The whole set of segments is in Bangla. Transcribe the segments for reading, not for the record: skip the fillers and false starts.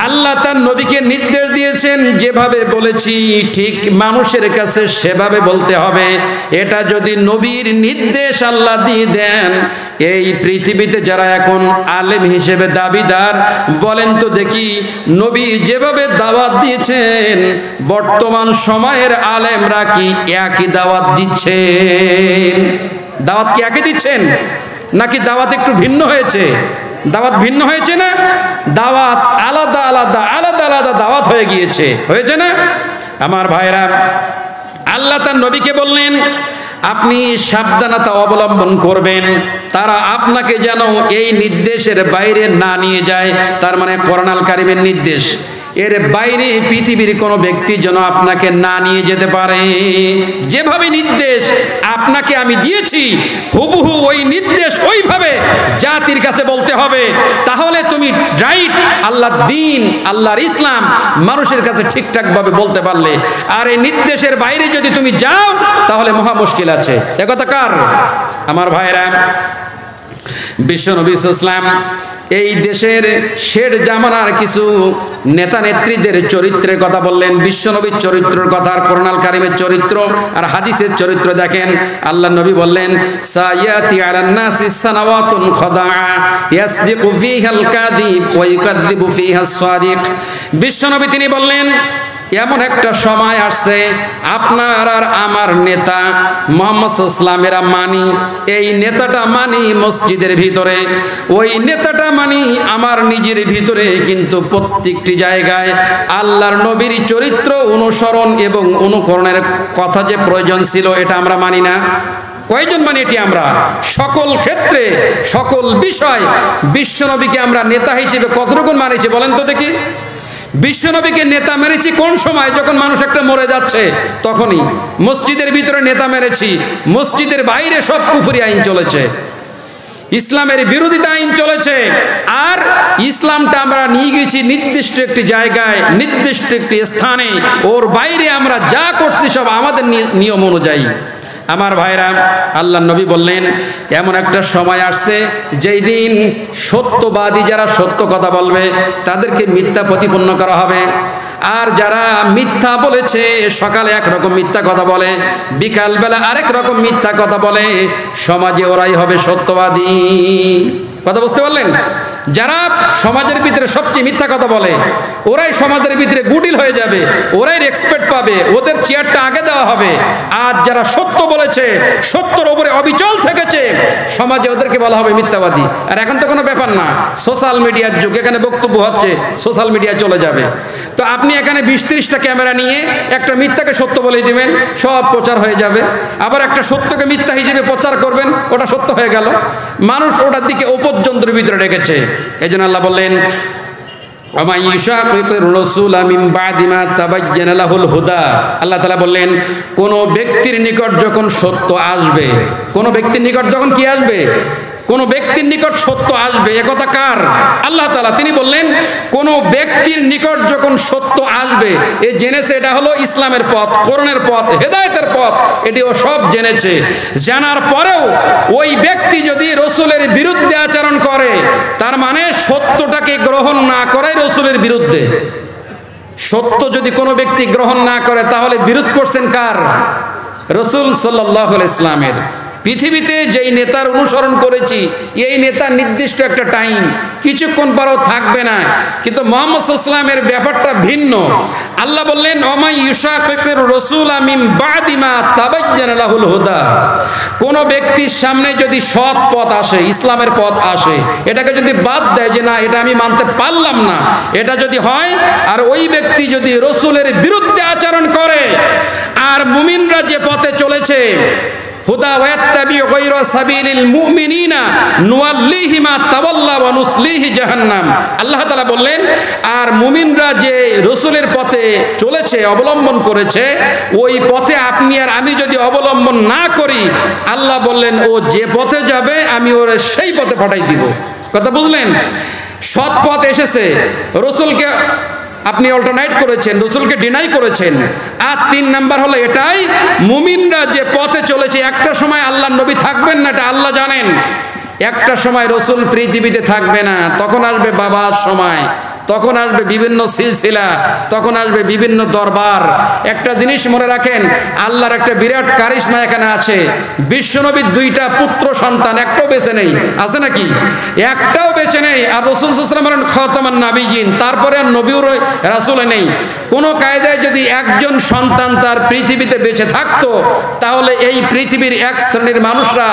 আল্লাহ তার নবীকে নির্দেশ দিয়েছেন যেভাবে বলেছি ঠিক মানুষের কাছে সেভাবে বলতে হবে। এটা যদি নবীর নির্দেশ আল্লাহ দিয়ে দেন, এই পৃথিবীতে যারা এখন আলেম হিসেবে দাবিদার, বলেন তো দেখি নবী যেভাবে দাওয়াত দিয়েছেন বর্তমান সময়ের আলেমরা কি একই দাওয়াত দিচ্ছেন? দাওয়াত কি একই দিচ্ছেন নাকি দাওয়াত একটু ভিন্ন হয়েছে? দাওয়াত ভিন্ন হয়েছে না? দাওয়াত আলাদা আলাদা আলাদা আলাদা দাওয়াত হয়ে গিয়েছে, হয়েছে না? আমার ভাইরা, আল্লাহ তার নবীকে বললেন আপনি সাবধানতা অবলম্বন করবেন, তারা আপনাকে যেন এই নির্দেশের বাইরে না নিয়ে যায়। তার মানে কোরআন আল কারীমের নির্দেশ, এর বাইরে পৃথিবীর কোনো ব্যক্তি যেন আপনাকে না নিয়ে যেতে পারে। যেভাবে নির্দেশ আপনাকে আমি দিয়েছি হুবহু ওই নির্দেশ ওইভাবে জাতির কাছে বলতে হবে, তাহলে তুমি রাইট আল্লাহর দ্বীন, আল্লাহর ইসলাম মানুষের কাছে ঠিকঠাকভাবে বলতে পারলে। আর এই নির্দেশের বাইরে যদি তুমি যাও তাহলে মহা মুশকিল আছে। একথা কার? আমার ভাইরা, বিশ্বনবী সাল্লাল্লাহু আলাইহি ওয়াসাল্লাম এই দেশের শের জামানার কিছু নেতা নেত্রীদের চরিত্রের কথা বললেন। বিশ্বনবীর চরিত্রের কথা আর কোরআন আল কারীমের চরিত্র আর হাদিসের চরিত্র দেখেন। আল্লাহ নবী বললেন সায়াতি আলান নাসি সানাওয়াতুন খাদাআ ইয়াসদিকু ফিহাল কাযিব ওয়া ইউকাযযিবু ফিহাস সাদিক। বিশ্বনবী তিনি বললেন এমন একটা সময় আসছে আপনার আর আমার নেতা মুহাম্মদ সাল্লাল্লাহু আলাইহি ওয়াসাল্লামেরা মানি, এই নেতাটা মানি মসজিদের ভিতরে, ওই নেতাটা মানি আমার নিজের ভিতরে, কিন্তু প্রত্যেকটি জায়গায় আল্লাহর নবীর চরিত্র অনুসরণ এবং অনুকরণের কথা যে প্রয়োজন ছিল এটা আমরা মানি না। কয়জন মানি এটি? আমরা সকল ক্ষেত্রে সকল বিষয় বিশ্বনবীকে আমরা নেতা হিসেবে কতটুকু মানিছি বলেন তো দেখি। বিশ্বনবীকে নেতা মেরেছি কোন সময়? যখন মানুষ একটা মরে যাচ্ছে তখনই। মসজিদের ভিতরে নেতা মেরেছি, মসজিদের বাইরে সব কুফরি আইন চলেছে, ইসলামের বিরোধিতা আইন চলেছে। আর ইসলামটা আমরা নিয়ে গেছি নির্দিষ্ট একটি জায়গায়, নির্দিষ্ট একটি স্থানে, ওর বাইরে আমরা যা করছি সব আমাদের নিয়ম অনুযায়ী। আমার ভাইরা, আল্লাহ নবী বললেন এমন একটা সময় আসছে যেই দিন সত্যবাদী যারা সত্য কথা বলবে তাদেরকে মিথ্যা প্রতিপন্ন করা হবে। আর যারা মিথ্যা বলেছে, সকালে একরকম মিথ্যা কথা বলে, বিকালবেলা আরেক রকম মিথ্যা কথা বলে, সমাজে ওরাই হবে সত্যবাদী। কথা বুঝতে পারলেন? যারা সমাজের ভিতরে সবচেয়ে মিথ্যা কথা বলে ওরাই সমাজের ভিতরে গুডিল হয়ে যাবে, ওরাই রেসপেক্ট পাবে, ওদের চেয়ারটা আগে দেওয়া হবে। আর যারা সত্য বলেছে, সত্যর উপরে অবিচল থেকেছে, সমাজে ওদেরকে বলা হবে মিথ্যাবাদী। আর এখন তো কোনো ব্যাপার না, সোশ্যাল মিডিয়ার যুগ, এখানে বক্তব্য হচ্ছে সোশ্যাল মিডিয়ায় চলে যাবে। তো আপনি এখানে 20-30টা ক্যামেরা নিয়ে একটা মিথ্যাকে সত্য বলে দিবেন, সব প্রচার হয়ে যাবে। আবার একটা সত্যকে মিথ্যা হিসেবে প্রচার করবেন, ওটা সত্য হয়ে গেল। মানুষ ওটার দিকে উপযন্ত্রের ভিতরে রেখেছে। এই জন্য আল্লাহ বললেন আল্লাহ তাআলা বললেন কোন ব্যক্তির নিকট যখন সত্য আসবে, কোন ব্যক্তির নিকট যখন কি আসবে, কোন ব্যক্তির নিকট সত্য আসবে, একথা কার? আল্লাহ তাআলা। তিনি বললেন কোন ব্যক্তির নিকট যখন সত্য আসবে, এ জেনেছে এটা হলো ইসলামের পথ, কোরআনের পথ, হেদায়েতের পথ, এটি ও সব জেনেছে। জানার পরেও ওই ব্যক্তি যদি রাসূলের বিরুদ্ধে আচরণ করে, তার মানে সত্যটাকে গ্রহণ না করে রাসূলের বিরুদ্ধে। সত্য যদি কোনো ব্যক্তি গ্রহণ না করে তাহলে বিরোধ করছেন কার? রাসূল সাল্লাল্লাহু আলাইহি ওয়াসাল্লামের। পৃথিবীতে যেই নেতার অনুসরণ করেছি, এই নেতা নির্দিষ্ট একটা টাইম, কিছুক্ষণ পরও থাকবে না। কিন্তু মুহাম্মদ সাল্লাল্লাহু আলাইহি ওয়াসাল্লামের ব্যাপারটা ভিন্ন। আল্লাহ বললেন ওমা ইউশাকিকুর রাসূল মিন বাদি মা তাবায়্যানা লাহুল হুদা। কোন ব্যক্তির সামনে যদি সৎ পথ আসে, ইসলামের পথ আসে, এটাকে যদি বাদ দেয় যে না এটা আমি মানতে পারলাম না, এটা যদি হয়, আর ওই ব্যক্তি যদি রাসূলের বিরুদ্ধে আচরণ করে, আর মুমিনরা যে পথে চলেছে হুদা ওয়াত্তাবি গায়রা সাবিলিল মুমিনিনা নুওয়াল্লিহি মা তাওয়াল্লা ওয়া নুসলিহি জাহান্নাম। আল্লাহ তাআলা বললেন আর মুমিনরা যে রাসূলের পথে চলেছে, অবলম্বন করেছে, ওই পথে আপনি আর আমি যদি অবলম্বন না করি, আল্লাহ বললেন ও যে পথে যাবে আমি ওর সেই পথে পাঠাই দিব। কথা বুঝলেন? সৎ পথ এসেছে, রাসূলকে আপনি অল্টারনেট করেছেন, রাসূলকে ডিনাই করেছেন। আর 3 নাম্বার হলো এটাই, মুমিনরা যে পথে চলেছে, একটা সময় আল্লাহর নবী থাকবেন না, এটা আল্লাহ জানেন। একটা সময় রাসূল পৃথিবীতে থাকবে না, তখন আসবে বাবার সময়, তখন আসবে বিভিন্ন সিলসিলা, তখন আসবে বিভিন্ন দরবার। একটা জিনিস মনে রাখেন, আল্লাহর একটা বিরাট কারিশমা এখানে আছে। বিশ্বনবীর 2টা পুত্র সন্তান, একটাও বেঁচে নেই, আছে নাকি? একটাও বেঁচে নেই। আর রাসূল সাল্লাল্লাহু আলাইহি ওয়াসাল্লাম খাতামান নাবিয়িন, তারপরে আর নবীও রাসূল নেই। কোন কায়দায় যদি একজন সন্তান তার পৃথিবীতে বেঁচে থাকতো, তাহলে এই পৃথিবীর এক শ্রেণীর মানুষরা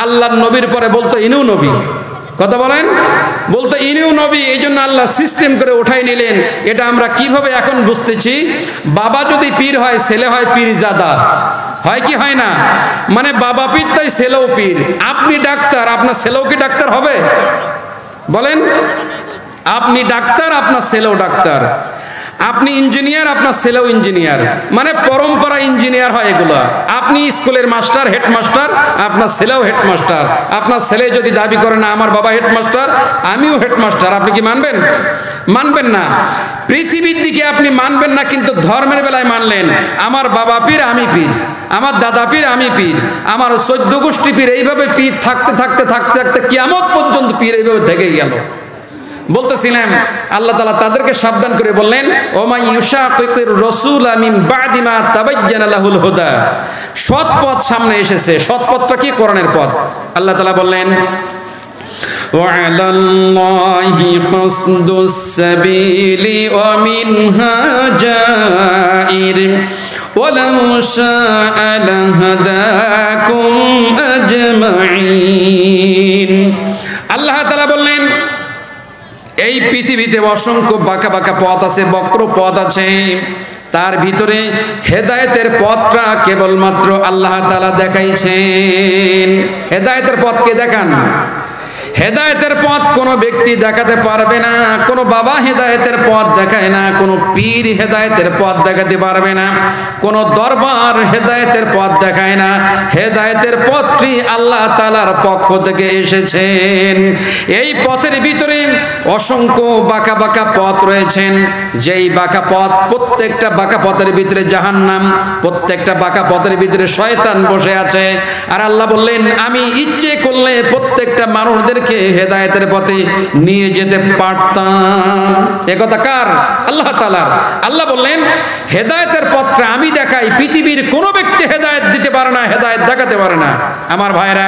আল্লাহর নবীর পরে বলতো ইনু নবী। কথা বলেন, বলতো ইনিও নবী। এই জন্য আল্লাহ সিস্টেম করে উঠাই নিলেন। এটা আমরা কিভাবে এখন বুঝতেছি? বাবা যদি পীর হয়, ছেলে হয় পীরজাদা, হয় কি হয় না? মানে বাবা পীর তাই ছেলেও পীর। আপনি ডাক্তার, আপনার ছেলেও কি ডাক্তার হবে? বলেন, আপনি ডাক্তার, আপনার ছেলেও ডাক্তার। আপনি ইঞ্জিনিয়ার, আপনার ছেলেও ইঞ্জিনিয়ার। মানে পরম্পরা ইঞ্জিনিয়ার হয় এগুলো। আপনি স্কুলের মাস্টার, হেডমাস্টার, আপনার ছেলেও হেডমাস্টার। আপনার ছেলে যদি দাবি করে না আমার বাবা হেডমাস্টার, আমিও হেডমাস্টার, আপনি কি মানবেন? মানবেন না। পৃথিবীর দিকে আপনি মানবেন না, কিন্তু ধর্মের বেলায় মানলেন। আমার বাবা পীর, আমি পীর। আমার দাদা পীর, আমি পীর। আমার 14 গোষ্ঠী পীর। এইভাবে পীর থাকতে থাকতে থাকতে থাকতে কিয়ামত পর্যন্ত পীর এইভাবে থেকেই গেল। বলতেছিলাম আল্লাহ তাআলা তাদেরকে সাবধান করে বললেন, ওমাই ইউশাকিকির রাসূলা মিন বাদি মা তাবায়্যানা লাহুল হুদা। সৎ পথ সামনে এসেছে। সৎ পথটা কি? কোরআনের পথ। আল্লাহ তাআলা বললেন, ওয়ালাল্লাহি কাসদুস সাবিলি ওয়া মিনহা জাইর ওয়ালাউ শাআ লাহাদাকুম আজমাইন। আল্লাহ তাআলা বললেন, এই পৃথিবীতে অসংখ্য বাঁকা বাঁকা পথ আছে, বক্র পথ আছে। তার ভিতরে হেদায়েতের পথটা কেবলমাত্র আল্লাহ তাআলা দেখাইছেন। হেদায়েতের পথ কে দেখান? হেদায়েতের পথ কোনো ব্যক্তি দেখাতে পারবে না। কোনো বাবা হেদায়েতের পথ দেখায় না। কোনো পীর হেদায়েতের পথ দেখাতে পারবে না। কোনো দরবার হেদায়েতের পথ দেখায় না। হেদায়েতের পথটি আল্লাহ তাআলার পক্ষ থেকে এসেছেন। এই পথের ভিতরে অসংখ্য বাঁকা বাঁকা পথ রয়েছেন। যেই বাঁকা পথ, প্রত্যেকটা বাঁকা পথের ভিতরে জাহান্নাম, প্রত্যেকটা বাঁকা পথের ভিতরে শয়তান বসে আছে। আর আল্লাহ বললেন, আমি ইচ্ছে করলে প্রত্যেকটা মানুষদের হেদায়েতের পথে নিয়ে যেতে পারতাম। একথা কার? আল্লাহ তাআলার। আল্লাহ বললেন, হেদায়েতের পথটা আমি দেখাই। পৃথিবীর কোন ব্যক্তি হেদায়েত দিতে পারে না, হেদায়েত দেখাতে পারে না। আমার ভাইরা,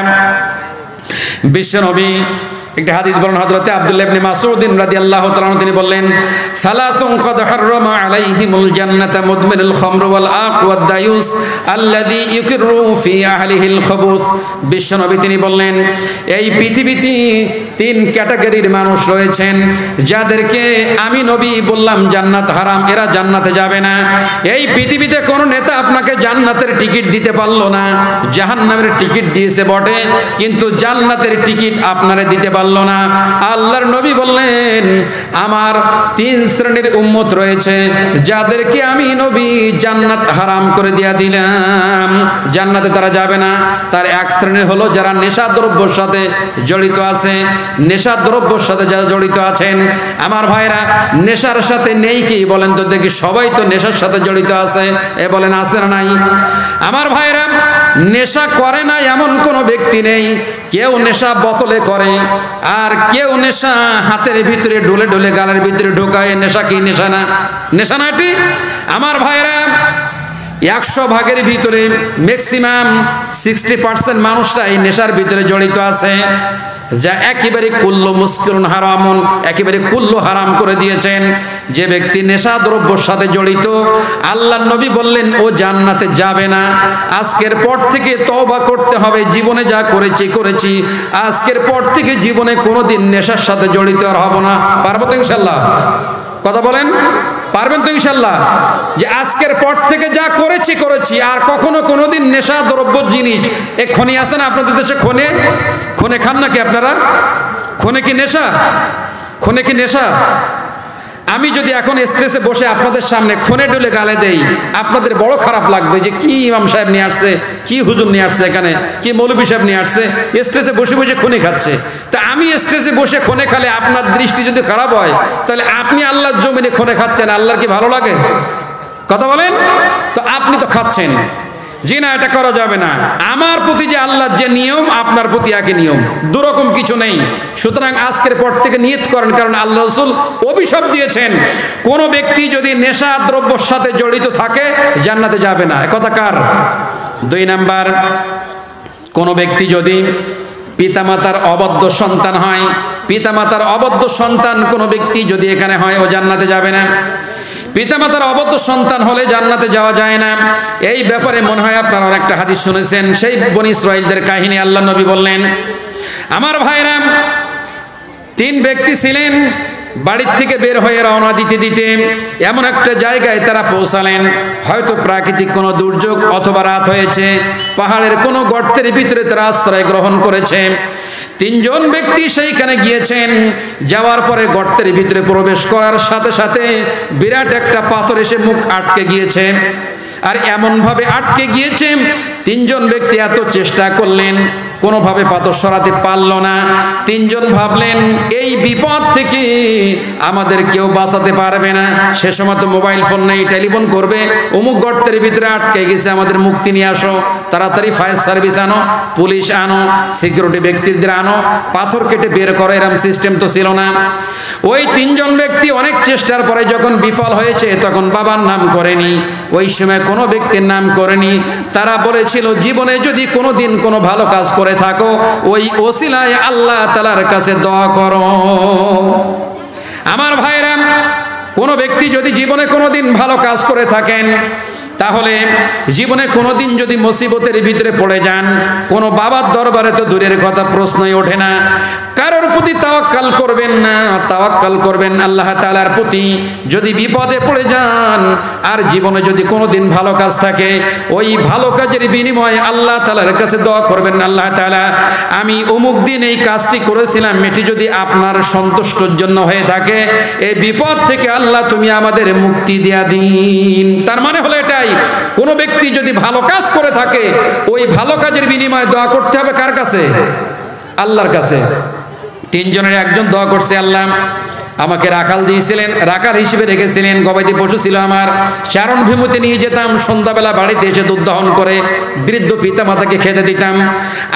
বিশ্বনবী একটা হাদিস বলেন, হযরতে আব্দুল্লাহ ইবনে মাসউদ রাদিয়াল্লাহু তাআলা আনহু তিনি বললেন, সালাসুন ক্বাদ হাররামা আলাইহিমুল জান্নাতা মুদমিনুল খামর ওয়াল আক ওয়াদ দায়ুস আল্লাযী ইউকিরু ফি আহলিহিল খাবুস। বিশ্বনবী তিনি বললেন, এই পৃথিবীতে 3 ক্যাটাগরির মানুষ রয়েছেন, যাদেরকে আমি নবী বললাম জান্নাত হারাম, এরা জান্নাতে যাবে না। এই পৃথিবীতে কোন নেতা আপনাকে জান্নাতের টিকিট দিতে পারলো না। জাহান্নামের টিকিট দিয়েছে বটে, কিন্তু জান্নাতের টিকিট আপনারে দিতে পারলো না। আল্লাহর নবী বললেন, আমার 3 শ্রেণীর উম্মত রয়েছে, যাদেরকে আমি নবী জান্নাত হারাম করে দিয়া দিলাম। জান্নাতে তারা যাবে না। তার 1 শ্রেণী হলো যারা নেশা দ্রব্যের সাথে জড়িত আছে। নেশা দ্রব্যের সাথে যারা জড়িত আছেন, আমার ভাইরা, নেশার সাথে নেই কি বলেন তো দেখি? সবাই তো নেশার সাথে জড়িত আছে। এ বলেন আছে না নাই? আমার ভাইরা, নেশা করে না এমন কোনো ব্যক্তি নেই। কেউ নেশা বোতলে করে, আর কেউ নেশা হাতের ভিতরে ডলে ডলে গালের ভিতরে ঢোকায়। নেশা কি? নেশা না? নেশা না এটি? আমার ভাইরা, 100 ভাগের ভিতরে ম্যাক্সিমাম 60% মানুষরা এই নেশার ভিতরে জড়িত আছে, যা একেবারে কুল্লু মুস্কিরুন হারামুন, একেবারে কুল্লু হারাম করে দিয়েছেন। যে ব্যক্তি নেশা দ্রব্যের সাথে জড়িত, আল্লাহর নবী বললেন ও জান্নাতে যাবে না। আজকের পর থেকে তওবা করতে হবে। জীবনে যা করেছি করেছি, আজকের পর থেকে জীবনে কোনোদিন নেশার সাথে জড়িত আর হব না। পারবো তো ইনশাআল্লাহ? কথা বলেন, পারবেন তো ইনশাআল্লাহ? যে আজকের পর থেকে যা করেছি করেছি, আর কখনো কোনোদিন নেশা দ্রব্য জিনিস। এ খনি আছে না আপনাদের দেশে? খনে খনে খান নাকি আপনারা? খনে কি নেশা? খনে কি নেশা? আমি যদি এখন স্টেজে বসে আপনাদের সামনে খনে ডলে গালে দেই, আপনাদের বড় খারাপ লাগবে যে কি ইমাম সাহেব নিয়ে আসছে, কি হুজুর নিয়ে আসছে, এখানে কি মৌলভী সাহেব নিয়ে আসছে, স্টেজে বসে বসে খনে খাচ্ছে। তা আমি স্টেজে বসে খনে খালে আপনার দৃষ্টি যদি খারাপ হয়, তাহলে আপনি আল্লাহর জমিনে খনে খাচ্ছেন, আল্লাহর কি ভালো লাগে? কথা বলেন তো? আপনি তো খাচ্ছেন, জিনা এটা করা যাবে না। আমার প্রতি যে আল্লাহর যে নিয়ম, আপনার প্রতি একই নিয়ম, দুরকম কিছু নেই। সুতরাং আজকের পর থেকে নিয়ত করেন, কারণ আল্লাহ রাসূল অভিশাপ দিয়েছেন কোন ব্যক্তি যদি নেশা দ্রব্যের সাথে জড়িত থাকে জান্নাতে যাবে না। কথা কার? 2 নাম্বার, কোন ব্যক্তি যদি পিতামাতার অবদ্ধ সন্তান হয়, পিতামাতার অবদ্ধ সন্তান কোন ব্যক্তি যদি এখানে হয়, ও জান্নাতে যাবে না। পিতামাতার অবদ্ধ সন্তান হলে জান্নাতে যাওয়া যায় না। এই ব্যাপারে মনে হয় আপনারা অনেকটা হাদিস শুনেছেন। সেই বনী ইসরাঈলদের কাহিনী আল্লাহ নবী বললেন, আমার ভাইরা, 3 ব্যক্তি ছিলেন, বাড়ির থেকে বের হয়ে রওনা দিতে দিতে এমন একটা জায়গায় তারা পৌঁছালেন, হয়তো প্রাকৃতিক কোনো দুর্যোগ অথবা রাত হয়েছে, পাহাড়ের কোনো গর্তের ভিতরে তারা আশ্রয় গ্রহণ করেছে। 3 জন ব্যক্তি সেইখানে গিয়েছেন। যাওয়ার পরে গর্তের ভিতরে প্রবেশ করার সাথে সাথে বিরাট একটা পাথর এসে মুখ আটকে গিয়েছে। আর এমনভাবে আটকে গিয়েছে, 3 জন ব্যক্তি এত চেষ্টা করলেন, কোনোভাবে পাথর সরাতে পারল না। 3 জন ভাবলেন এই বিপদ থেকে আমাদের কেউ বাঁচাতে পারবে না। সে সময় তো মোবাইল ফোন নেই, টেলিফোন করবে, অমুক গর্তের ভিতরে আটকে গেছে, আমাদের মুক্তি নিয়ে আসো, তাড়াতাড়ি ফায়ার সার্ভিস আনো, পুলিশ আনো, সিকিউরিটি ব্যক্তিদের আনো, পাথর কেটে বের করো, এরকম সিস্টেম তো ছিল না। ওই 3 জন ব্যক্তি অনেক চেষ্টার পরে যখন বিফল হয়েছে, তখন বাবার নাম করেনি, ওই সময় কোনো ব্যক্তির নাম করেনি। তারা বলেছিল জীবনে যদি কোনোদিন কোনো ভালো কাজ করে থাকো, ওই ওসিলায় আল্লাহ তাআলার কাছে দোয়া করো। আমার ভাইরা, কোনো ব্যক্তি যদি জীবনে কোনোদিন ভালো কাজ করে থাকেন, তাহলে জীবনে কোনোদিন যদি মুসিবতের ভিতরে পড়ে যান, কোনো বাবার দরবারে তো দূরের কথা, প্রশ্নই ওঠে না। কারোর প্রতি তাওয়াক্কাল করবেন না, তাওয়াক্কাল করবেন আল্লাহ তাআলার প্রতি। যদি বিপদে পড়ে যান আর জীবনে যদি কোনোদিন ভালো কাজ থাকে, ওই ভালো কাজের বিনিময়ে আল্লাহ তাআলার কাছে দোয়া করবেন, আল্লাহ তাআলা আমি অমুক দিন এই কাজটি করেছিলাম, এটি যদি আপনার সন্তুষ্টর জন্য হয়ে থাকে, এই বিপদ থেকে আল্লাহ তুমি আমাদের মুক্তি দিয়া দিন। তার মানে হলো এটাই, কোন ব্যক্তি যদি ভালো কাজ করে থাকে, ওই ভালো কাজের বিনিময়ে দোয়া করতে হবে কার কাছে? আল্লাহর কাছে। 3 জনের একজন দোয়া করছে, আল্লাহ আমাকে রাখাল দিয়েছিলেন, রাখাল হিসেবে রেখেছিলেন, গবাদি পশু ছিল আমার, চারণ ভূমিতে নিয়ে যেতাম, সন্ধ্যাবেলা বাড়িতে এসে দুধ দহন করে বৃদ্ধ পিতা মাতাকে খেতে দিতাম।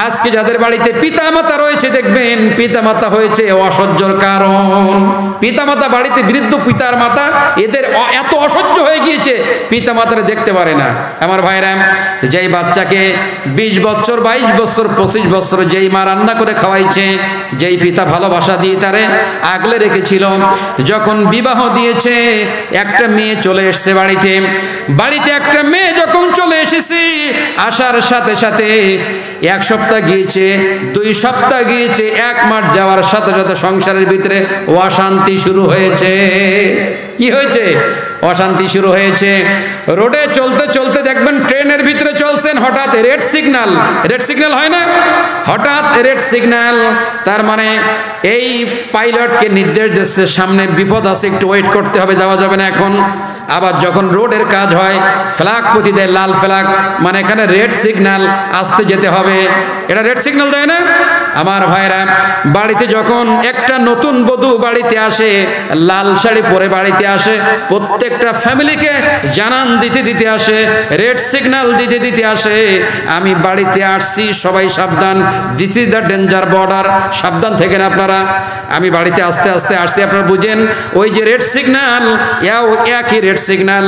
আজকে যাদের বাড়িতে পিতা মাতা রয়েছে, দেখবেন পিতা মাতা হয়েছে অসহ্যর কারণ। পিতা মাতা বাড়িতে বৃদ্ধ পিতার মাতা, এদের এত অসহ্য হয়ে গিয়েছে, পিতা মাতারে দেখতে পারে না। আমার ভাইরা, যেই বাচ্চাকে 20 বছর 22 বছর 25 বছর যেই মা রান্না করে খাওয়াইছে, যেই পিতা ভালোবাসা দিয়ে তারে আগলে রেখেছিল, যখন বিবাহ দিয়েছে, একটা মেয়ে চলে এসেছে বাড়িতে, বাড়িতে একটা মেয়ে যখন চলে এসেছে, আসার সাথে সাথে 1 সপ্তাহ গিয়েছে, 2 সপ্তাহ গিয়েছে, 1 মাস যাওয়ার সাথে সাথে সংসারের ভিতরে অশান্তি শুরু হয়েছে। কি হয়েছে? অশান্তি শুরু হয়েছে। রোডে চলতে চলতে দেখবেন ট্রেনের ভিতরে চলছেন, হঠাৎ রেড সিগন্যাল, রেড সিগন্যাল হয় না, হঠাৎ রেড সিগন্যাল, তার মানে এই পাইলটকে নির্দেশ দিচ্ছে সামনে বিপদ আছে, একটু ওয়েট করতে হবে, যাওয়া যাবে না এখন। আবার যখন রোডের কাজ হয়, ফ্ল্যাগ প্রতি দেয়, লাল ফ্ল্যাগ, মানে এখানে রেড সিগন্যাল, আসতে যেতে হবে, এটা রেড সিগন্যাল দেয় না? আমার ভাইরা, বাড়িতে যখন একটা নতুন বধূ বাড়িতে আসে, লাল শাড়ি পরে বাড়িতে আসে, প্রত্যেকটা ফ্যামিলিকে জানান দিতে দিতে আসে, রেড সিগন্যাল দিতে দিতে আসে, আমি বাড়িতে আসছি, সবাই সাবধান, this is the danger border, সাবধান থেকেন আপনারা। আমি বাড়িতে আস্তে আস্তে আসছি, আপনারা বুঝেন, ওই যে রেড সিগন্যাল, একই রেড সিগন্যাল।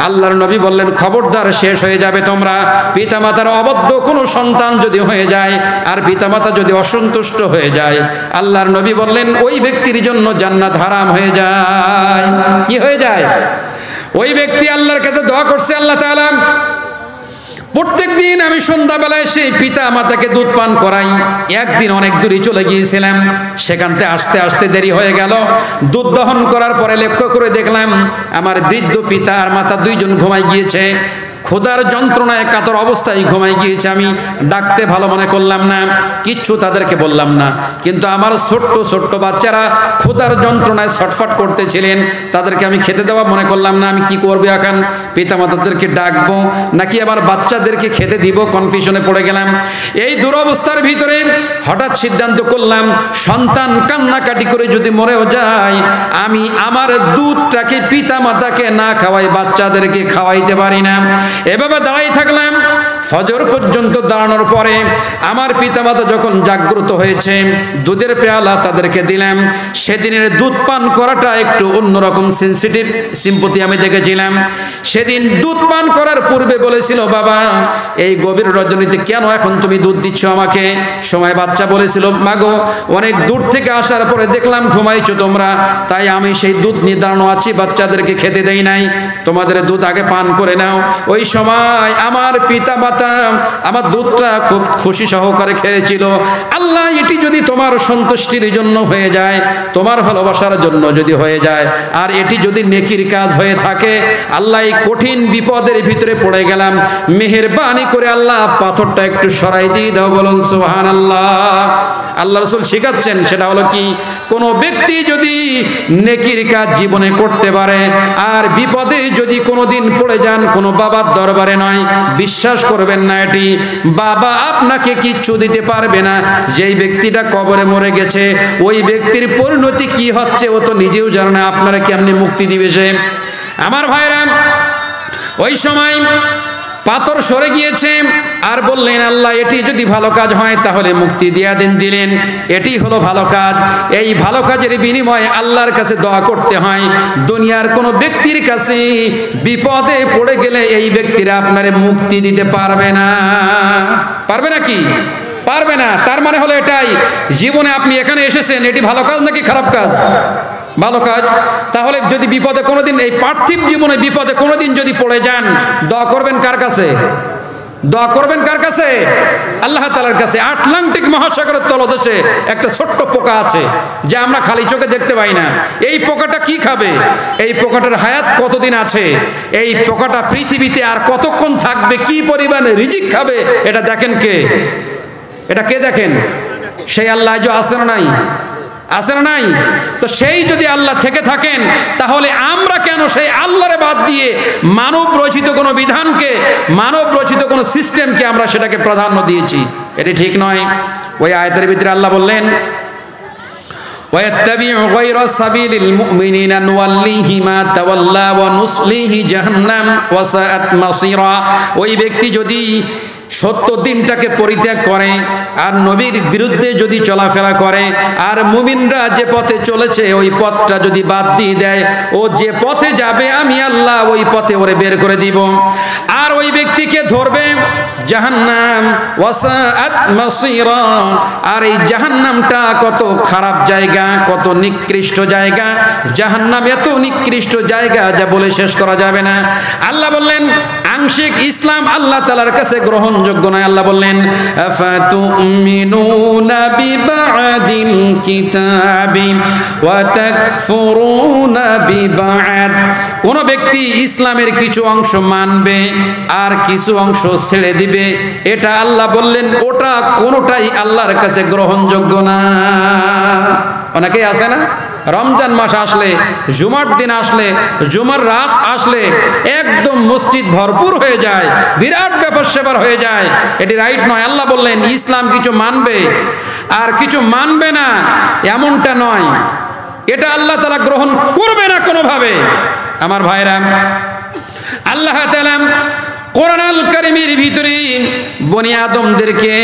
আল্লাহর নবী বললেন, খবরদার, শেষ হয়ে যাবে তোমরা। পিতামাতার অবদ্ধ কোনো সন্তান যদি হয়ে যায় আর পিতামাতা যদি অসন্তুষ্ট হয়ে যায়, আল্লাহর নবী বললেন ওই ব্যক্তির জন্য জান্নাত হারাম হয়ে যায়। কি হয়ে যায়? ওই ব্যক্তি আল্লাহর কাছে দোয়া করছে, আল্লাহ তাআলা প্রত্যেক দিন আমি সন্ধ্যাবেলায় সেই পিতা মাতাকে দুধ পান করাই। একদিন অনেক দূরে চলে গিয়েছিলাম, সেখান থেকে আসতে আসতে দেরি হয়ে গেল। দুধ দহন করার পরে লক্ষ্য করে দেখলাম আমার বৃদ্ধ পিতা আর মাতা 2 জন ঘুমাই গিয়েছে, ক্ষুধার যন্ত্রণায় কাতর অবস্থায় ঘুমাই গিয়েছে। আমি ডাকতে ভালো মনে করলাম না, কিচ্ছু তাদেরকে বললাম না, কিন্তু আমার ছোট্ট ছোট্ট বাচ্চারা ক্ষুধার যন্ত্রণায় ছটফট করতেছিলেন, তাদেরকে আমি খেতে দেওয়া মনে করলাম না। আমি কি করবো এখন? পিতামাতাদেরকে ডাকবো নাকি আমার বাচ্চাদেরকে খেতে দিব, কনফিউশনে পড়ে গেলাম। এই দুরবস্থার ভিতরে হঠাৎ সিদ্ধান্ত করলাম, সন্তান কান্নাকাটি করে যদি মরেও যায়, আমি আমার দুধটাকে পিতামাতাকে না খাওয়াই বাচ্চাদেরকে খাওয়াইতে পারি না। এভাবে দাঁড়াই থাকলাম। ফজর পর্যন্ত দাঁড়ানোর পরে আমার পিতামাতা যখন জাগ্রত হয়েছে, দুধের পেয়ালা তাদেরকে দিলাম। সেদিনের দুধ পান করাটা একটু অন্যরকম সেন্সিটিভ সিম্পথি আমি দেখেছিলাম। সেদিন দুধ পান করার পূর্বে বলেছিল, বাবা এই গভীর রজনীতে কেন এখন তুমি দুধ দিচ্ছ আমাকে? সময় বাচ্চা বলেছিল, মাগো অনেক দূর থেকে আসার পরে দেখলাম ঘুমাইছো তোমরা, তাই আমি সেই দুধ নিয়ে দাঁড়ানো আছি, বাচ্চাদেরকে খেতে দেই নাই, তোমাদের দুধ আগে পান করে নাও। ওই সময় আমার পিতামাতা আমার দুধটা খুব খুশি সহকারে খেয়েছিল। আল্লাহ, এটি যদি তোমার সন্তুষ্টির জন্য হয়ে যায়, তোমার ভালোবাসার জন্য যদি হয়ে যায়, আর এটি যদি নেকির কাজ হয়ে থাকে, আল্লাহ এই কঠিন বিপদের ভিতরে পড়ে গেলাম, মেহেরবানি করে আল্লাহ পাথরটা একটু সরাই দিয়ে দাও। বলুন সুবহানাল্লাহ। আল্লাহ রাসূল শেখাচ্ছেন, সেটা হলো কি, কোনো ব্যক্তি যদি নেকির কাজ জীবনে করতে পারে আর বিপদে যদি কোনোদিন পড়ে যান, কোনো বাবার দরবারে নয়, বিশ্বাস করবেন না, এটি বাবা আপনাকে কিচ্ছু দিতে পারবে না। যেই ব্যক্তিটা কবরে মরে গেছে, ওই ব্যক্তির পরিণতি কি হচ্ছে ও তো নিজেও জানে না, আপনারা কেমনি মুক্তি দিবে সে? আমার ভাইরা, ওই সময় পাথর সরে গিয়েছে আর বললেন, আল্লাহ এটি যদি ভালো কাজ হয় তাহলে মুক্তি দিয়া দিলেন। এটি হলো ভালো কাজ। এই ভালো কাজের বিনিময়ে আল্লাহর কাছে দোয়া করতে হয়। দুনিয়ার কোনো ব্যক্তির কাছে বিপদে পড়ে গেলে এই ব্যক্তিরা আপনারে মুক্তি দিতে পারবে না। পারবে নাকি? পারবে না। তার মানে হলো এটাই, জীবনে আপনি এখানে এসেছেন, এটি ভালো কাজ নাকি খারাপ কাজ? ভালো কাজ। তাহলে যদি বিপদে কোনোদিন, এই পার্থিব জীবনে বিপদে কোনোদিন যদি পড়ে যান, দোয়া করবেন কার কাছে? দোয়া করবেন কার কাছে? আল্লাহ তাআলার কাছে। আটলান্টিক মহাসাগরের তলদেশে একটা ছোট্ট পোকা আছে, যা আমরা খালি চোখে দেখতে পাই না। এই পোকাটা কি খাবে? এই পোকাটার হায়াত কতদিন আছে? এই পোকাটা পৃথিবীতে আর কতক্ষণ থাকবে? কি পরিমাণে রিজিক খাবে? এটা দেখেন কে? এটা কে দেখেন? সেই আল্লাহ যে আছে না নাই? আছে না নাই? তো সেই যদি আল্লাহ থেকে থাকেন, তাহলে আমরা কেন সেই আল্লাহরে বাদ দিয়ে মানব রচিত কোনো বিধানকে, মানব রচিত কোনো সিস্টেমকে আমরা সেটাকে প্রাধান্য দিয়েছি? এটি ঠিক নয়। ওই আয়াতের ভিতরে আল্লাহ বললেন, وَيَتَّبِعُ غَيْرَ سَبِيلِ الْمُؤْمِنِينَ نُوَلِّهِ مَا تَوَلَّى وَنُصْلِهِ جَهَنَّمَ وَسَاءَتْ مَصِيرًا। ওই ব্যক্তি যদি সত্য দিনটাকে পরিত্যাগ করে আর নবীর বিরুদ্ধে যদি চলাফেরা করে, আর মুমিনরা যে পথে চলেছে ওই পথটা যদি বাদ দিয়ে দেয়, ও যে পথে যাবে আমি আল্লাহ ওই পথে ওরে বের করে দিব। আর ওই ব্যক্তিকে ধরবে জাহান্নাম, ওয়াসাআত মাসীরা। আর এই জাহান্নামটা কত খারাপ জায়গা, কত নিকৃষ্ট জায়গা। জাহান্নাম এত নিকৃষ্ট জায়গা যা বলে শেষ করা যাবে না। আল্লাহ বললেন, আংশিক ইসলাম আল্লাহ তাআলার কাছে গ্রহণযোগ্য নয়। আল্লাহ বললেন, আফাতুমিনুনা বিবাদিল কিতাবি ওয়া তাকফুরুনা বিবাদ। কোন ব্যক্তি ইসলামের কিছু অংশ মানবে আর কিছু অংশ ছেড়ে দিবে, এটা আল্লাহ বললেন ওটা কোনোটাই আল্লাহর কাছে গ্রহণযোগ্য না। অনেকেই আছে না, রমজান মাস আসলে, জুমার দিন আসলে, জুমার রাত আসলে একদম মসজিদ ভরপুর হয়ে যায়, বিরাট ব্যাপার সেবার হয়ে যায়। এটি রাইট নয়। আল্লাহ বললেন ইসলাম কিছু মানবে আর কিছু মানবে না, এমনটা নয়। এটা আল্লাহ তাআলা গ্রহণ করবে না কোনোভাবে। আমার ভাইরা, আল্লাহ তাআলা কোরআনুল কারীমের ভিতরে বনি আদমদেরকে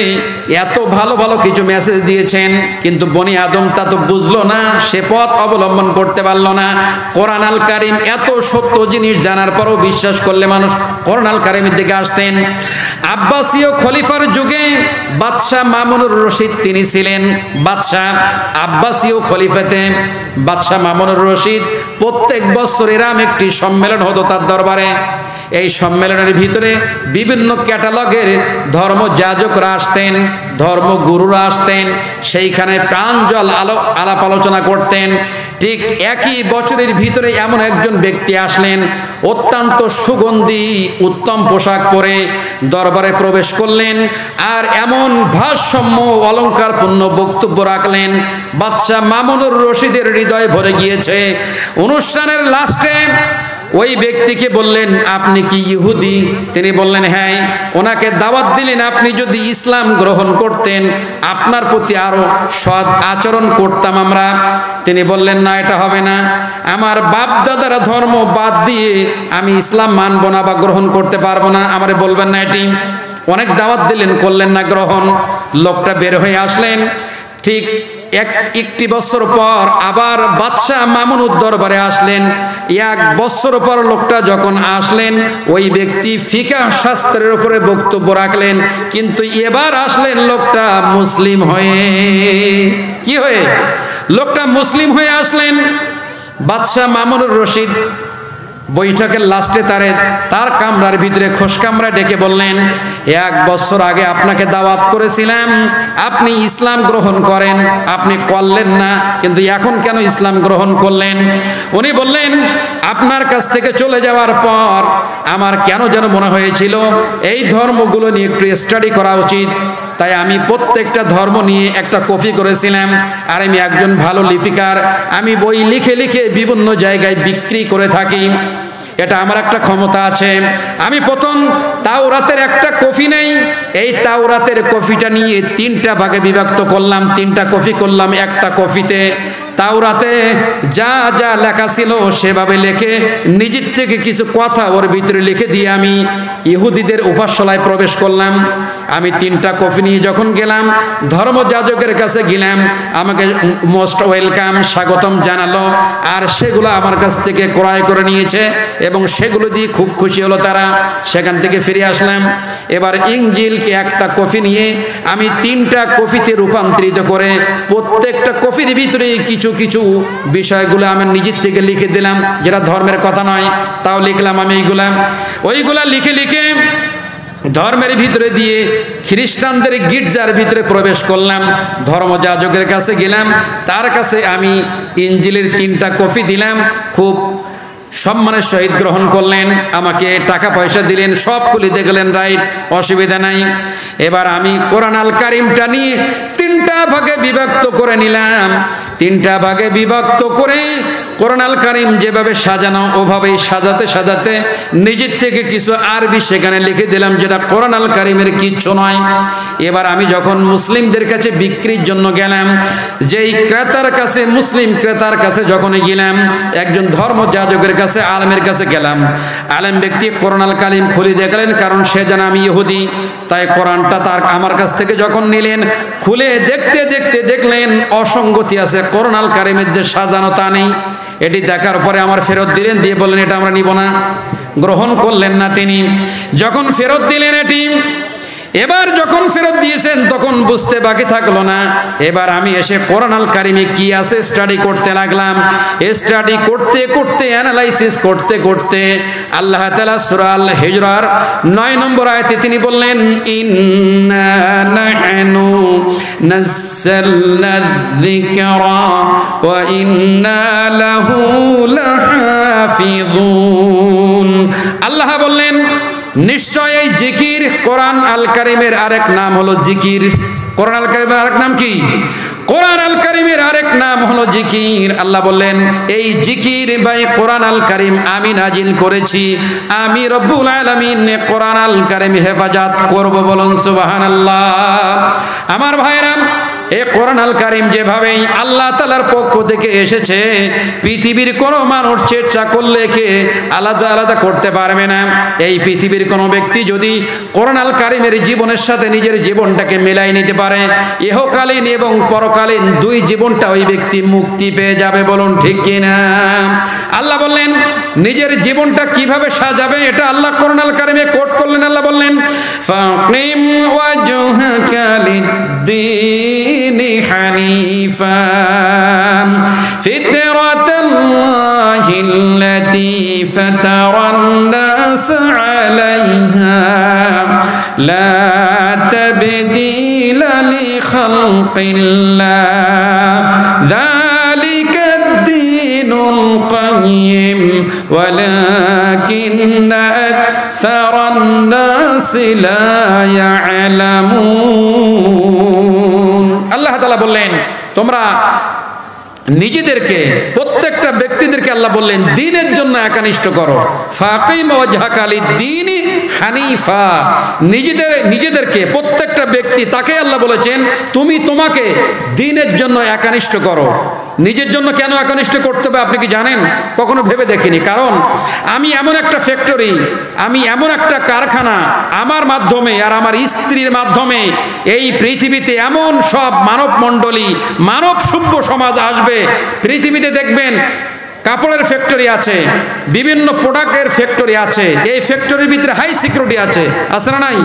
এত ভালো ভালো কিছু মেসেজ দিয়েছেন, কিন্তু বনি আদম তা তো বুঝলো না, সে পথ অবলম্বন করতে পারলো না। কোরআনুল কারীম এত সত্য জিনিস জানার পরও বিশ্বাস করলে মানুষ কোরআনুল কারীমের দিকে আসতেন। আব্বাসীয় খলিফার যুগে বাদশাহ মামুনুর রশিদ তিনি ছিলেন বাদশাহ। আব্বাসীয় খলিফাতে বাদশাহ মামুনুর রশিদ প্রত্যেক বছর এরকম একটি সম্মেলন হতো তার দরবারে। এই সম্মেলনের ভিতরে বিভিন্ন ক্যাটালগের ধর্মযাজকরা আসতেন, ধর্মগুরুরা আসতেন, সেইখানে প্রাঞ্জল আলাপ আলোচনা করতেন। ঠিক একই বছরের ভিতরে এমন একজন ব্যক্তি আসলেন, অত্যন্ত সুগন্ধি উত্তম পোশাক পরে দরবারে প্রবেশ করলেন আর এমন ভারসাম্য অলঙ্কারপূর্ণ বক্তব্য রাখলেন, বাদশাহ মামুনুর রশিদের হৃদয় ভরে গিয়েছে। অনুষ্ঠানের লাস্টে ওই ব্যক্তিকে বললেন, আপনি কি ইহুদি? তিনি বললেন হ্যাঁ। ওনাকে দাওয়াত দিলেন, আপনি যদি ইসলাম গ্রহণ করতেন আপনার প্রতি আরো সৎ আচরণ করতাম আমরা। তিনি বললেন না, এটা হবে না, আমার বাপ দাদারা ধর্ম বাদ দিয়ে আমি ইসলাম মানব না বা গ্রহণ করতে পারবো না, আমারে বলবেন না এটি। অনেক দাওয়াত দিলেন, করলেন না গ্রহণ। লোকটা বের হয়ে আসলেন। ঠিক একটি বছর পর আবার বাদশাহ মামুনুর দরবারে আসলেন। 1 বছর পর লোকটা যখন আসলেন, ওই ব্যক্তি ফিকাহ শাস্ত্রের উপরে বক্তব্য রাখলেন, কিন্তু এবার আসলেন লোকটা মুসলিম হয়ে। কি হয়ে? লোকটা মুসলিম হয়ে আসলেন। বাদশাহ মামুনুর রশিদ বৈঠকের লাস্টে তার কামরার ভিতরে খোশ কামরা ডেকে বললেন, 1 বছর আগে আপনাকে দাওয়াত করেছিলাম, আপনি ইসলাম গ্রহণ করেন, আপনি করলেন না, কিন্তু এখন কেন ইসলাম গ্রহণ করলেন? উনি বললেন, আপনার কাছ থেকে চলে যাওয়ার পর আমার কেন যেন মনে হয়েছিল এই ধর্মগুলো নিয়ে একটু স্টাডি করা উচিত। তাই আমি প্রত্যেকটা ধর্ম নিয়ে একটা কপি করেছিলাম। আর আমি একজন ভালো লিপিকার, আমি বই লিখে লিখে বিভিন্ন জায়গায় বিক্রি করে থাকি। এটা আমার একটা ক্ষমতা আছে। আমি প্রথম তাওরাতের একটা কপি নেই, এই তাওরাতের কপিটা নিয়ে 3টা ভাগে বিভক্ত করলাম, 3টা কপি করলাম একটা কপিতে। তাওরাতে যা যা লেখা ছিল সেভাবে লিখে নিজের থেকে কিছু কথা ওর ভিতরে লিখে দিয়ে আমি ইহুদিদের উপাসনায় প্রবেশ করলাম। আমি 3টা কপি নিয়ে যখন গেলাম, ধর্মযাজকের কাছে গেলাম, আমাকে মোস্ট ওয়েলকাম, স্বাগতম জানালো, আর সেগুলো আমার কাছ থেকে ক্রয় করে নিয়েছে এবং সেগুলো দিয়ে খুব খুশি হলো তারা। সেখান থেকে ফিরে আসলাম। এবার ইনজিলকে একটা কপি নিয়ে আমি 3টা কপিতে রূপান্তরিত করে প্রত্যেকটা কপির ভিতরে কিছু কিছু বিষয়গুলো আমি নিজের থেকে লিখে দিলাম, যেটা ধর্মের কথা নয়, তাও লিখলাম আমি। ওইগুলা লিখে লিখে ধর্মের ভিতরে দিয়ে খ্রিস্টানদের গির্জার ভিতরে প্রবেশ করলাম। ধর্মযাজকের কাছে গেলাম, তার কাছে আমি ইনজিলের 3টা কপি দিলাম। খুব সম্মানের সহিত গ্রহণ করলেন, আমাকে টাকা পয়সা দিলেন, সব খুলে দেখলেন, রাইট, অসুবিধা নাই। এবার আমি কোরআন আল কারিমটা নিয়ে 3টা ভাগে বিভক্ত করে নিলাম। 3টা ভাগে বিভক্ত করে কোরআন আল কারিম যেভাবে সাজানো ওভাবেই সাজাতে সাজাতে নিজের থেকে কিছু আরবি সেখানে লিখে দিলাম, যেটা কোরআন আল কারিমের কিচ্ছু নয়। এবার আমি যখন মুসলিমদের কাছে বিক্রির জন্য গেলাম, যেই ক্রেতার কাছে, মুসলিম ক্রেতার কাছে যখন গেলাম, একজন ধর্মযাজকের কাছে, আলেমের কাছে গেলাম। আলেম ব্যক্তি কোরআন আল কারিম খুলে দেখলেন, কারণ সে জানে আমি ইহুদি, তাই কোরআনটা আমার কাছ থেকে যখন নিলেন, খুলে দেখতে দেখতে দেখলেন অসঙ্গতি আছে, কোরআন আল কারিমের যে সাজানো তা নেই। এটি দেখার পরে আমার ফেরত দিলেন, দিয়ে বললেন এটা আমরা নিব না। গ্রহণ করলেন না তিনি। যখন ফেরত দিলেন এটি, এবার যখন ফেরত দিয়েছেন তখন বুঝতে বাকি থাকলো না। এবার আমি এসে কোরআন আল কারিমে কি আছে স্টাডি করতে লাগলাম। স্টাডি করতে করতে, অ্যানালাইসিস করতে করতে আল্লাহ তাআলা সূরা আল হিজরার 9 নম্বর আয়াতে তিনি বললেন, ইন্না নাহনু নাযালনা যিকরা ওয়া ইন্না লাহু লাহাফিযুন। আল্লাহ বললেন, নিশ্চয় এই জিকির, কোরআন আল কারিমের আরেক নাম হলো জিকির। কোরআন আল কারিমের আরেক নাম কি? কোরআন আল কারিমের আরেক নাম হলো জিকির। আল্লাহ বললেন, এই জিকির বা কোরআন আল কারিম আমি নাজিল করেছি, আমি রব্বুল আলামিন কোরআন আল কারিম হেফাজত করব। বলুন সুবহানাল্লাহ। আমার ভাইরা, এই কোরআন আল কারিম যেভাবে আল্লাহ তাআলার পক্ষ থেকে এসেছে, পৃথিবীর কোনো মানুষ চেষ্টা করলে কে আলাদা আলাদা করতে পারবে না। এই পৃথিবীর কোনো ব্যক্তি যদি কোরআন আল কারিমের জীবনের সাথে নিজের জীবনটাকে মেলাই নিতে পারে, ইহকালীন এবং পরকালীন 2 জীবনটা ওই ব্যক্তি মুক্তি পেয়ে যাবে। বলুন ঠিক কিনা? আল্লাহ বললেন নিজের জীবনটা কিভাবে সাজাবে, এটা আল্লাহ কোরআন আল কারিমে কোট করলেন। আল্লাহ বললেন, ফাকিম ওয়াজহাকা লিদ-দীন হানিফা ফিতরাতাল্লাহিল্লাতী ফাতারান-নাস আলাইহা লা তাবদীলা লিখালকিল্লাহ যালিকা আদ-দীনুল কাইয়্যিম ওয়ালাকিন্না আকসারান-নাস লা ইয়ালামুন। আল্লাহ তাআলা বললেন, তোমরা নিজেদেরকে, প্রত্যেকটা ব্যক্তিদেরকে আল্লাহ বললেন দ্বীনের জন্য একনিষ্ঠ করো, ফাকিম ওয়াজহাকা লিদ-দীনি হানিফা। নিজেদেরকে প্রত্যেকটা ব্যক্তি তাকে আল্লাহ বলেছেন তুমি তোমাকে দ্বীনের জন্য একনিষ্ঠ করো। নিজের জন্য কেন একনিষ্ঠ করতে হবে আপনি কি জানেন? কখনো ভেবে দেখিনি। কারণ আমি এমন একটা ফ্যাক্টরি, আমি এমন একটা কারখানা, আমার মাধ্যমে আর আমার স্ত্রীর মাধ্যমে এই পৃথিবীতে এমন সব মানব মণ্ডলী, মানব সভ্য সমাজ আসবে। পৃথিবীতে দেখবেন কাপড়ের ফ্যাক্টরি আছে, বিভিন্ন প্রোডাক্টের ফ্যাক্টরি আছে, এই ফ্যাক্টরির ভিতরে হাই সিকিউরিটি আছে, আছে না নাই?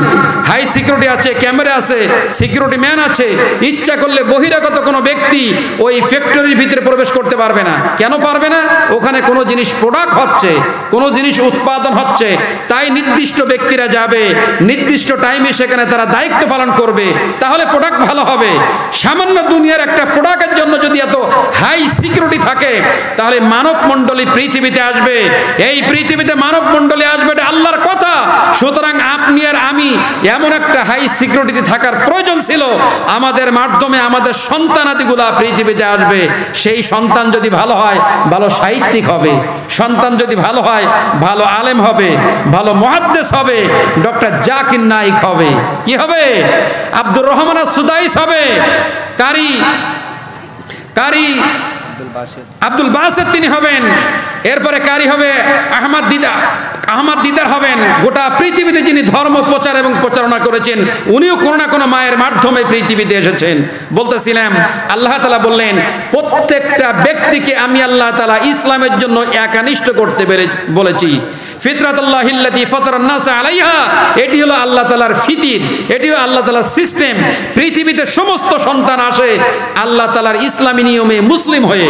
হাই সিকিউরিটি আছে, ক্যামেরা আছে, সিকিউরিটি ম্যান আছে। ইচ্ছা করলে বহিরাগত কোনো ব্যক্তি ওই ফ্যাক্টরির ভিতরে প্রবেশ করতে পারবে না। কেন পারবে না? ওখানে কোনো জিনিস প্রোডাক্ট হচ্ছে, কোনো জিনিস উৎপাদন হচ্ছে, তাই নির্দিষ্ট ব্যক্তিরা যাবে, নির্দিষ্ট টাইমে সেখানে তারা দায়িত্ব পালন করবে, তাহলে প্রোডাক্ট ভালো হবে। সামান্য দুনিয়ার একটা প্রোডাক্টের জন্য যদি এত হাই সিকিউরিটি থাকে, তাহলে মানব মণ্ডলী পৃথিবীতে আসবে। এই পৃথিবীতে মানব মণ্ডলী আসবে, এটা আল্লাহর কথা। সুতরাং আপনি আর আমি এমন একটা হাই সিকিউরিটিতে থাকার প্রয়োজন ছিল, আমাদের মাধ্যমে আমাদের সন্তানাদিগুলা পৃথিবীতে আসবে। সেই সন্তান যদি ভালো হয়, ভালো সাহিত্যিক হবে। সন্তান যদি ভালো হয়, ভালো আলেম হবে, ভালো মুহাদ্দিস হবে, ডক্টর জাকির নাইক হবে। কি হবে? আব্দুর রহমান সুদাইস হবে। কারি আব্দুল বাসেত তিনি হবেন। এরপরে কারি হবে আহমদ দিদার হবেন। গোটা পৃথিবীতে যিনি ধর্ম প্রচার এবং প্রচারণা করেছেন, উনিও কোনো না কোনো মায়ের মাধ্যমে পৃথিবীতে এসেছেন। বলতেছিলাম আল্লাহ তাআলা বললেন প্রত্যেকটা ব্যক্তিকে আমি আল্লাহ তাআলা ইসলামের জন্য একনিষ্ঠ করতে বলেছি। ফিতরাতুল্লাহিল্লাতী ফাতারান নাস আলাইহা, এটি হলো আল্লাহ তাআলার ফিতির, এটি হলো আল্লাহ তাআলার সিস্টেম। পৃথিবীতে সমস্ত সন্তান আসে আল্লাহ তাআলার ইসলামী নিয়মে মুসলিম হয়ে।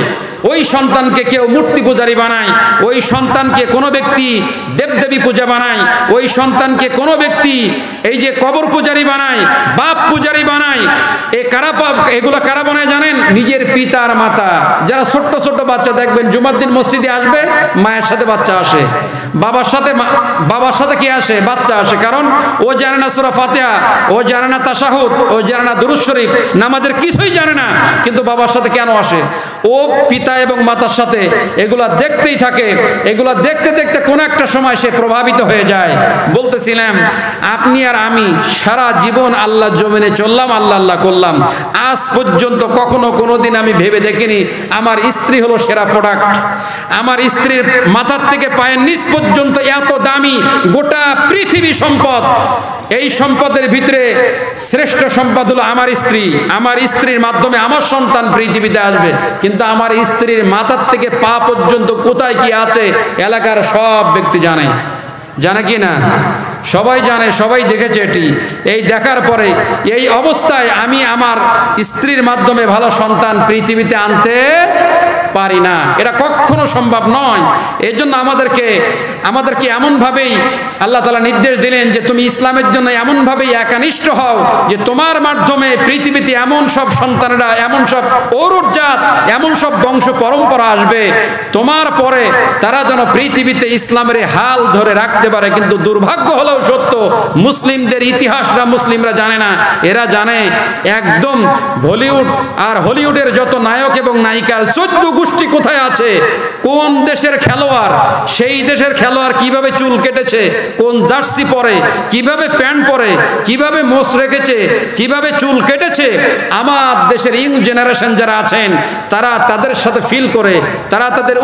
ওই সন্তানকে কেউ মূর্তি পূজারী বানায়, ওই সন্তানকে কোনো ব্যক্তি দেবদেবী পূজা বানায়, ওই সন্তানকে কোনো ব্যক্তি এই যে কবর পূজারী বানায়, বাপ পূজারী বানায়। এগুলো কারা বানায় জানেন? নিজের পিতা আর মাতা। যারা ছোট্ট ছোট্ট বাচ্চা দেখবেন জুমার দিন মসজিদে আসবে, মায়ের সাথে বাচ্চা আসে, বাবার সাথে কি আসে? বাচ্চা আসে। কারণ ও জানে না সূরা ফাতিহা, ও জানে না তাশাহুদ, ও জানে না দুরূদ শরীফ, নামাজের কিছুই জানে না, কিন্তু বাবার সাথে কেন আসে? ও পিতা এবং মাতার সাথে এগুলা দেখতেই থাকে। এগুলা দেখতে দেখতে কোন একটা সময় সে প্রভাবিত হয়ে যায়। বলতেছিলাম আপনি আর আমি সারা জীবন আল্লাহর জমিনে চললাম, আল্লাহ আল্লাহ করলাম, আজ পর্যন্ত কখনো কোনোদিন আমি ভেবে দেখিনি আমার স্ত্রী হলো সেরা প্রোডাক্ট। আমার স্ত্রীর মাথার থেকে পায়ের নিচ পর্যন্ত এত দামি গোটা পৃথিবী সম্পদ। এই সম্পদের ভিতরে শ্রেষ্ঠ সম্পদ হলো আমার স্ত্রী। আমার স্ত্রীর মাধ্যমে আমার সন্তান পৃথিবীতে আসবে, কিন্তু আমার স্ত্রীর মাথার থেকে পা পর্যন্ত কোথায় কি আছে এলাকার সব ব্যক্তি জানে। জানে কি না? সবাই জানে, সবাই দেখেছে। এটি এই দেখার পরে এই অবস্থায় আমি আমার স্ত্রীর মাধ্যমে ভালো সন্তান পৃথিবীতে আনতে পারি না, এটা কখনো সম্ভব নয়। এই জন্য আমাদেরকে এমনভাবেই আল্লাহ তাআলা নির্দেশ দিলেন যে তুমি ইসলামের জন্য এমনভাবেই একনিষ্ঠ হও যে তোমার মাধ্যমে পৃথিবীতে এমন সব সন্তানেরা, এমন সব ঔরজাত, এমন সব বংশ পরম্পরা আসবে তোমার পরে, তারা যেন পৃথিবীতে ইসলামের হাল ধরে রাখতে পারে। কিন্তু দুর্ভাগ্য হলেও সত্য, মুসলিমদের ইতিহাসটা মুসলিমরা জানে না। এরা জানে একদম বলিউড আর হলিউডের যত নায়ক এবং নায়িকা 14 গোষ্ঠী কোথায় আছে, কোন দেশের খেলোয়াড়, সেই দেশের খেলোয়াড় কিভাবে চুল কেটেছে, কোন জার্সি পরে, কিভাবে প্যান্ট পরে, কিভাবে মোছ রেখেছে, কিভাবে চুল কেটেছে। আমার দেশের ইয়ং জেনারেশন যারা আছেন তারা তাদের সাথে ফিল করে, তারা তাদের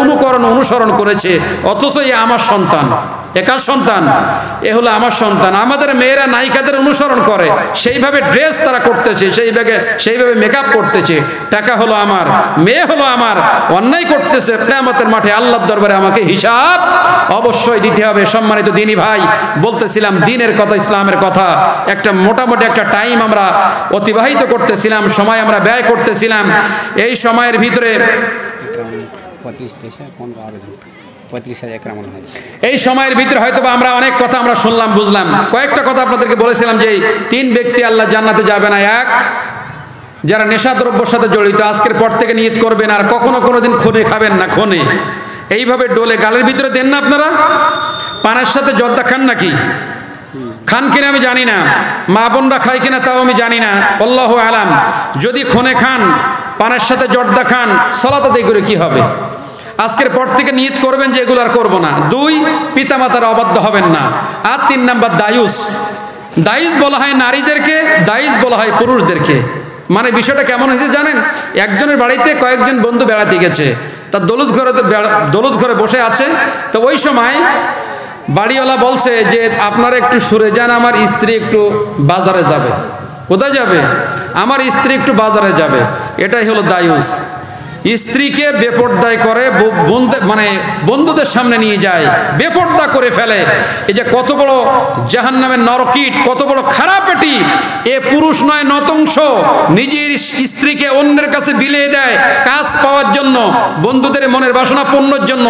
অনুসরণ করেছে। অথচ এ আমার সন্তান, একার সন্তান, এ হলো আমার সন্তান। আমাদের মেয়েরা নায়িকাদের অনুসরণ করে, সেইভাবে ড্রেস তারা করতেছে, সেইভাবে মেকআপ করতেছে। টাকা হলো আমার, মেয়ে হলো আমার, অন্যায় করতেছে। কিয়ামতের মাঠে আল্লাহর দরবারে আমাকে হিসাব অবশ্যই দিতে হবে। সম্মানিত দিনী ভাই, বলতেছিলাম দিনের কথা, ইসলামের কথা। একটা মোটামুটি একটা টাইম আমরা অতিবাহিত করতেছিলাম, সময় আমরা ব্যয় করতেছিলাম। এই সময়ের ভিতরে এই সময়ের ভিতরে হয়তো আমরা অনেক কথা আমরা শুনলাম, বুঝলাম। কয়েকটা কথা আপনাদেরকে বলেছিলাম যে 3 ব্যক্তি আল্লাহ জান্নাতে যাবে না। এক, যারা নেশা দ্রব্যের সাথে জড়িত, আজকের পর থেকে নিয়ত করবেন আর কখনো কোনোদিন খুনে খাবেন না। খুনে এইভাবে ডোলে গালের ভিতরে দেন না আপনারা? পানের সাথে জর্দা খান নাকি? খান কিনা আমি জানি না, মা বোনরা খায় কিনা তাও আমি জানি না, আল্লাহু আলাম। যদি খুনে খান, পানের সাথে জর্দা খান, সালাত আদায় করে কি হবে? আজকের পর থেকে নিয়ত করবেন যে এগুলো আর করবো না। 2, পিতামাতার অবাধ্য হবেন না। আর 3 নাম্বার দায়ুস। দায়ুস বলা হয় নারীদেরকে, দায়ুস বলা হয় পুরুষদেরকে। মানে বিষয়টা কেমন হয়েছে জানেন? একজনের বাড়িতে কয়েকজন বন্ধু বেড়াতে গেছে, তার দোলস ঘরে বসে আছে। তো ওই সময় বাড়িওয়ালা বলছে যে আপনারা একটু সরে যান, আমার স্ত্রী একটু বাজারে যাবে। কোথায় যাবে? আমার স্ত্রী একটু বাজারে যাবে। এটাই হলো দায়ুস। স্ত্রীকে বেপর্দায় করে, মানে বন্ধুদের সামনে নিয়ে যায়, বেপর্দা করে ফেলে। এই যে কত বড় জাহান্নামের নরকীট, কত বড় খারাপ এটি। এ পুরুষ নয়, নতংস। নিজের স্ত্রীকে অন্যের কাছে বিলিয়ে দেয় কাজ পাওয়ার জন্য, বন্ধুদের মনের বাসনা পূর্ণর জন্য।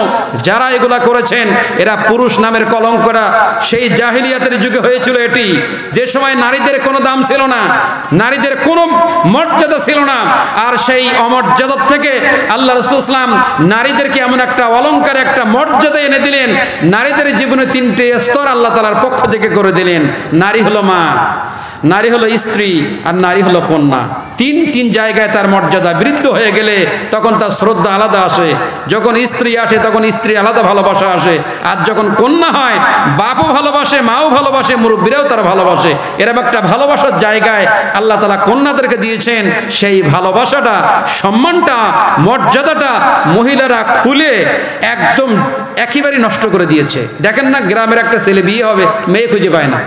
যারা এগুলা করেছেন এরা পুরুষ নামের কলঙ্করা। সেই জাহিলিয়াতের যুগে হয়েছিল এটি, যে সময় নারীদের কোনো দাম ছিল না, নারীদের কোনো মর্যাদা ছিল না। আর সেই অমর্যাদা থেকে আল্লাহ রাসূল সাল্লাল্লাহু আলাইহি ওয়াসাল্লাম নারীদেরকে এমন একটা অলংকার, একটা মর্যাদা এনে দিলেন। নারীদের জীবনে 3টে স্তর আল্লাহ তাআলার পক্ষ থেকে করে দিলেন। নারী হলো মা, নারী হলো স্ত্রী, আর নারী হলো কন্যা। 3 জায়গায় তার মর্যাদা। বৃদ্ধ হয়ে গেলে তখন তার শ্রদ্ধা আলাদা আসে, যখন স্ত্রী আসে তখন স্ত্রী আলাদা ভালোবাসা আসে, আর যখন কন্যা হয় বাপও ভালোবাসে, মাও ভালোবাসে, মুরব্বীরাও তার ভালোবাসে। এরকম একটা ভালোবাসার জায়গায় আল্লাহ তাআলা কন্যাদেরকে দিয়েছেন। সেই ভালোবাসাটা, সম্মানটা, মর্যাদাটা মহিলারা খুলে একদম একেবারে নষ্ট করে দিয়েছে। দেখেন না, গ্রামের একটা ছেলে বিয়ে হবে, মেয়ে খুঁজে পায় না,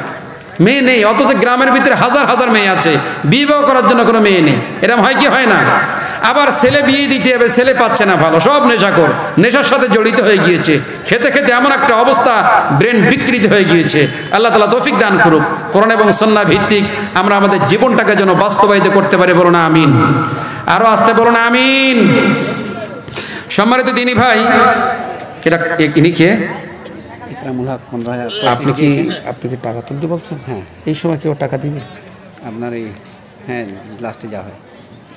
মেয়ে নেই। অথচ গ্রামের ভিতরে হাজার হাজার মেয়ে আছে, বিবাহ করার জন্য কোনো মেয়ে নেই। এরকম হয় কি হয় না? আবার ছেলে বিয়ে দিতে হবে, ছেলে পাচ্ছে না ভালো, সব নেশাখোর, নেশার সাথে জড়িত হয়ে গিয়েছে। খেতে খেতে এমন একটা অবস্থা, ব্রেন বিকৃত হয়ে গিয়েছে। আল্লাহ তাআলা তৌফিক দান করুক। কোরআন এবং সুন্নাহ ভিত্তিক আমরা আমাদের জীবনটাকে যেন বাস্তবায়িত করতে পারি। বলো না আমিন। আরো আসতে বলো না আমিন। সম্মানিত দিনী ভাই, এটা ইনি কে? আপনি কি টাকা তুলতে বলছেন? হ্যাঁ। এই সময় কেউ টাকা দিবে আপনার? এই হ্যাঁ, লাস্টে যা হয়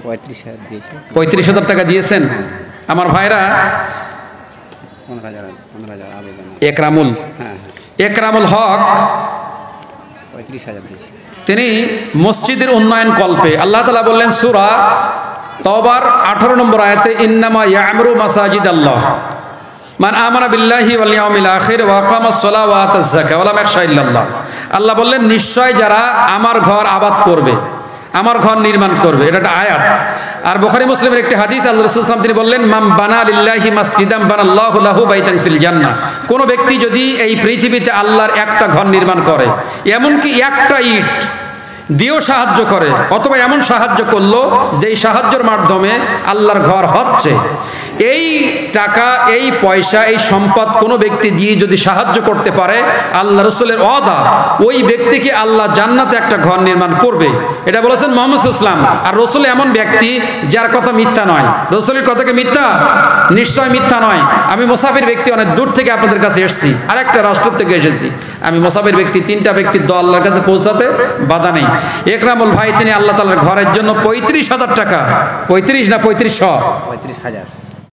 35,000 দিয়েছে। 35,000 টাকা দিয়েছেন? আমার ভাইরা 15,000 আবেদন। একরামুল, হ্যাঁ, একরামুল হক 35,000 দিয়েছে। তিনি মসজিদের উন্নয়ন কল্পে, আল্লাহ তাআলা বললেন সূরা তওবার 18 নম্বর আয়াতে, ইন্নামা ইয়ামুরু মাসাজিদ আল্লাহ মান আমানা বিল্লাহি ওয়াল ইয়াউমিল আখির ওয়া আকামাস সালাহ ওয়া আতাজ যাকাত ওয়া লাম ইয়াখশা ইল্লাল্লাহ। আল্লাহ বললেন নিশ্চয় যারা আমার ঘর আবাদ করবে, আমার ঘর নির্মাণ করবে। এটা একটা আয়াত। আর বুখারী মুসলিমের একটি হাদিস, আল্লাহ রাসূল সাল্লাল্লাহু আলাইহি ওয়াসাল্লাম তিনি বললেন, মান বানা লিল্লাহি মাসজিদান বানাল্লাহু লাহু বাইতান ফিল জান্নাহ। কোন ব্যক্তি যদি এই পৃথিবীতে আল্লাহর একটা ঘর নির্মাণ করে, এমনকি একটা ইট দিয়েও সাহায্য করে, অথবা এমন সাহায্য করলো যেই সাহায্যের মাধ্যমে আল্লাহর ঘর হচ্ছে, এই টাকা, এই পয়সা, এই সম্পদ কোনো ব্যক্তি দিয়ে যদি সাহায্য করতে পারে, আল্লাহ রসুলের ওয়াদা, ওই ব্যক্তিকে আল্লাহ জান্নাতে একটা ঘর নির্মাণ করবে। এটা বলেছেন মুহাম্মদ সাল্লাল্লাহু আলাইহি ওয়াসাল্লাম। আর রসুল এমন ব্যক্তি যার কথা মিথ্যা নয়। রসুলের কথা কি মিথ্যা? নিশ্চয় মিথ্যা নয়। আমি মুসাফির ব্যক্তি, অনেক দূর থেকে আপনাদের কাছে এসেছি, আর একটা রাষ্ট্র থেকে এসেছি। আমি মুসাফির ব্যক্তি, 3টা ব্যক্তির দোয়া আল্লাহর কাছে পৌঁছাতে বাধা নেই। একরামুল ভাই তিনি আল্লাহ তাআলার ঘরের জন্য 35,000 টাকা, 35 না 3500? 35,000